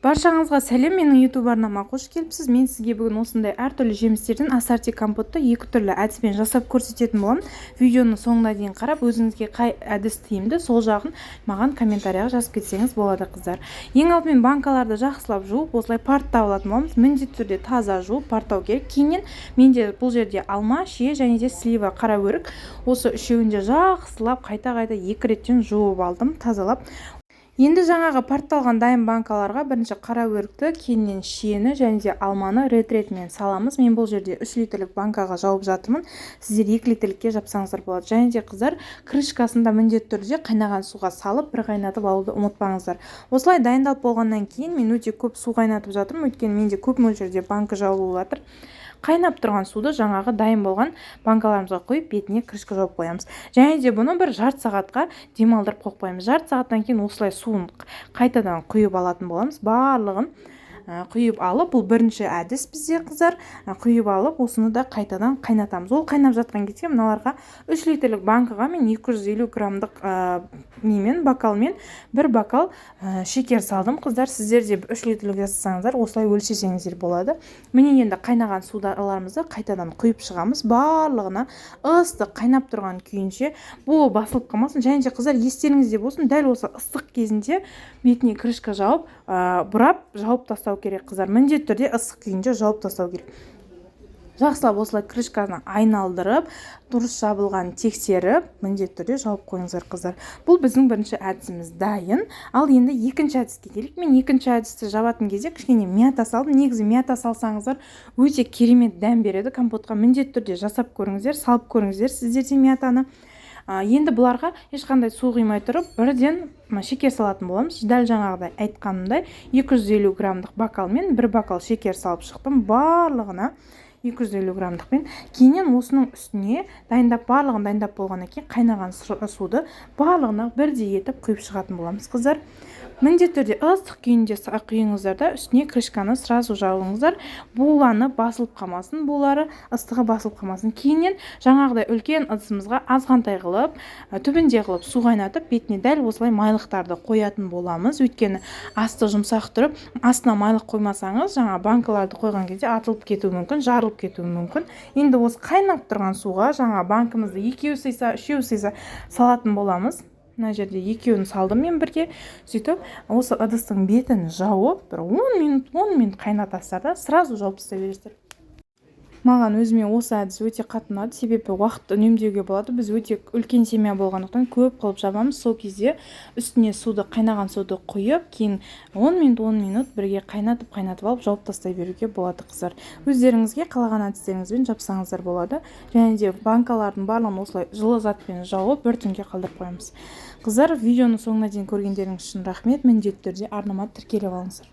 Баршаңызға сәлем, менің YouTube арнама қош келіпсіз. Мен сізге бүгін осындай әртүрлі жемістерден ассорти компотты екі түрлі әдіспен жасап көрсететін боламын. Видеоны соңына дейін қарап, өзіңізге қай әдіс тиімді, сол жағын маған комментарияға жазып кетсеңіз болады, қыздар. Ең алдымен банкаларды жақсылап жуып, осылай парттап алатын боламыз. Міндетті түрде таза жуып парттау керек. Кейіннен менде бұл жерде алма, шие және де слива, қара өрік. Осы үшеуінде жақсылап қайта-қайта екі реттен жуып алдым, тазалап. Енді жаңағы партталған дайын банкаларға бірінші қара өрікті, кейіннен шиені және де алманы рет-ретімен саламыз. Мен бұл жерде 3 литрлік банкаға жауып жатырмын. Сіздер 2 литрлікке жапсаңыздар болады. Және де қыздар, крышкасында міндетті түрде қайнаған суға салып, бір қайнатып алуды ұмытпаңыздар. Осылай дайындалып болғаннан кейін мен өте көп су қайнатып жатырмын, өйткені менде көп мөлшерде банка жауылып жатыр. Қайнап тұрған суды жаңағы дайын болған банкаларымызға құйып, бетіне крышка жауып қоямыз. Және де бұны бір жарты сағатқа демалдырып қойып қоямыз. Жарты сағаттан кейін осылай суын қайтадан құйып алатын боламыз. Барлығын құйып алып, бұл бірінші әдіс бізде, қыздар. Құйып алып, осыны да қайтадан қайнатамыз. Ол қайнап жатқан кезде мыналарға 3 литрлік банкаға мен 250 граммдық бокалмен бір бокал шекер салдым. Қыздар, сіздер де 3 литрлік жасасаңыздар, осылай өлшесеңіздер болады. Міне енді қайнаған судаларымызды қайтадан құйып шығамыз. Барлығына ыстық қайнап тұрған күйінше бұл басылып қалмасын. Және де қыздар, естеріңізде болсын, дәл осы ыстық кезінде бетіне крышка жауып, бұрап жауып тастау керек, қыздар. Міндетті түрде ыстық күйінде жауып тастау керек. Жақсылап осылай крышканы айналдырып, дұрыс жабылған тексеріп, міндетті түрде жауып қойыңыздар, қыздар. Бұл біздің бірінші әдісіміз дайын. Ал енді екінші әдіске келейік. Мен екінші әдісті жабатын кезде кішкене мята салдым. Негізі мята салсаңыздар өте керемет дәм береді компотқа. Міндетті түрде жасап көріңіздер, салып көріңіздер сіздер де мятаны. Енді бұларға ешқандай су құймай тұрып, бірден шекер салатын боламыз. Дәл жаңағыдай айтқанымдай 250 граммдық бокалмен бір бокал шекер салып шықтым. Барлығына 250 граммдықпен. Кейіннен осының үстіне барлығын дайындап болғаннан кейін қайнаған суды барлығына бірдей етіп құйып шығатын боламыз, қыздар. Міндетті түрде ыстық күйінде құйыңыздар да үстіне крышканы сразу жабыңыздар. Буланы басылып қалмасын, булары ыстығы басылып қалмасын. Кейіннен жаңағыдай үлкен ыдысымызға азғантай қылып, түбінде қылып су қайнатып, бетіне дәл осылай майлықтарды қоятын боламыз. Өйткені асты жұмсақ тұрып, астына майлық қоймасаңыз, жаңа банкаларды қойған кезде атылып кетуі мүмкін, жарылып кетуі мүмкін. Енді осы қайнап тұрған суға жаңа банкымызды 2 сыйса, 3 сыйса салатын боламыз. Мына жерде екеуін салдым мен бірге. Сөйтіп, осы ыдыстың бетін жауып, бір 10 минут қайнатасыздар да, сразу жауып тастай бересіздер. Маған өзіме осы әдіс өте қатты ұнады, себебі уақытты үнемдеуге болады. Біз өте үлкен семья болғандықтан көп қылып жабамыз. Сол кезде үстіне қайнаған суды құйып, кейін 10 минут бірге қайнатып алып жауып тастай беруге болады, қыздар. Өздеріңізге қалаған әдістеріңізбен жапсаңыздар болады. Және де банкалардың барлығын осылай жылы затпен жауып бір түнге қалдырып қоямыз. Қыздар, видеоны соңына дейін көргендеріңіз үшін рахмет. Міндетті түрде арнама тіркеліп алыңыздар.